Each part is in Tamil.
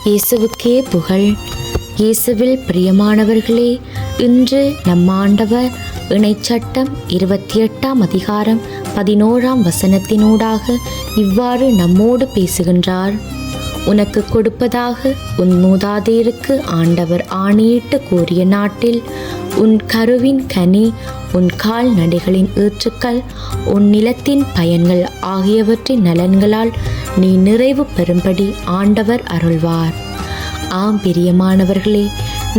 இயேசுவுக்கே புகழ். இயேசுவில் பிரியமானவர்களே, இன்று நம் ஆண்டவர் இணைச்சட்டம் 28ஆம் அதிகாரம் 11ஆம் வசனத்தினூடாக இவ்வாறு நம்மோடு பேசுகின்றார். உனக்கு கொடுப்பதாக உன் மூதாதையருக்கு ஆண்டவர் ஆணையிட்டு கூறிய நாட்டில் உன் கருவின் கனி, உன் கால்நடைகளின் ஈற்றுக்கள், உன் நிலத்தின் பயன்கள் ஆகியவற்றின் நலன்களால் நீ நிறைவு பெறும்படி ஆண்டவர் அருள்வார். ஆம் பிரியமானவர்களே,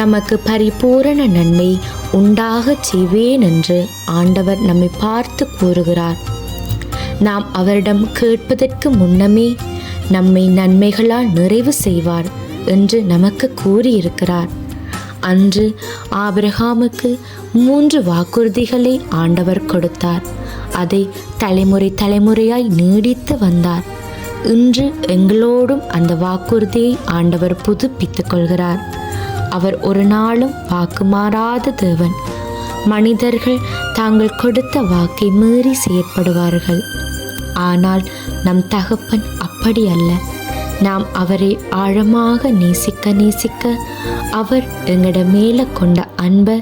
நமக்கு பரிபூரண நன்மை உண்டாகச் செய்வேன் என்று ஆண்டவர் நம்மை பார்த்து கூறுகிறார். நாம் அவரிடம் கேட்பதற்கு முன்னமே நம்மை நன்மைகளால் நிறைவு செய்வார் என்று நமக்கு கூறியிருக்கிறார். அன்று ஆபிரகாமுக்கு 3 வாக்குறுதிகளை ஆண்டவர் கொடுத்தார். அதை தலைமுறையாய் நீடித்து வந்தார். இன்று எங்களோடும் அந்த வாக்குறுதியை ஆண்டவர் புதுப்பித்துக் கொள்கிறார். அவர் ஒரு நாளும் வாக்கு மாறாத தேவன். மனிதர்கள் தாங்கள் கொடுத்த வாக்கை மீறி செயற்படுவார்கள். ஆனால் நம் தகப்பன் அப்படி அல்ல. நாம் அவரை ஆழமாக நேசிக்க அவர் எங்கட மேலே கொண்ட அன்பை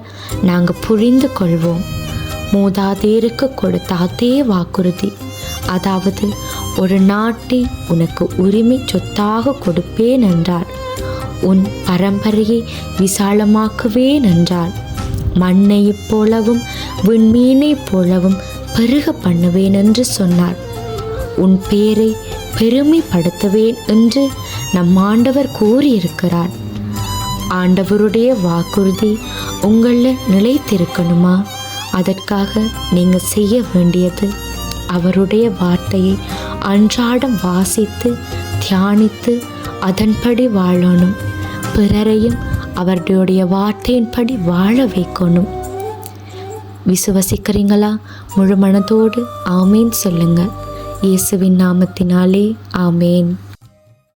நாங்கள் புரிந்து கொள்வோம். மூதாதையருக்கு கொடுத்த அதே வாக்குறுதி, அதாவது ஒரு நாட்டை உனக்கு உரிமை சொத்தாக கொடுப்பேன் என்றார். உன் பரம்பரையை விசாலமாக்குவேன் என்றார். மண்ணைப் போலவும் விண்மீனைப் போலவும் பெருக பண்ணுவேன் என்று சொன்னார். உன் பேரை பெருமைப்படுத்துவேன் என்று நம் ஆண்டவர் கூறியிருக்கிறார். ஆண்டவருடைய வாக்குறுதி உங்களில் நிலைத்திருக்கணுமா? அதற்காக நீங்கள் செய்ய வேண்டியது அவருடைய வார்த்தையை அன்றாடம் வாசித்து தியானித்து அதன்படி வாழணும். பிறரையும் அவருடைய வார்த்தையின்படி வாழ வைக்கணும். விசுவசிக்கிறீங்களா? முழு மனதோடு ஆமேன் சொல்லுங்க. இயேசுவின் நாமத்தினாலே ஆமேன்.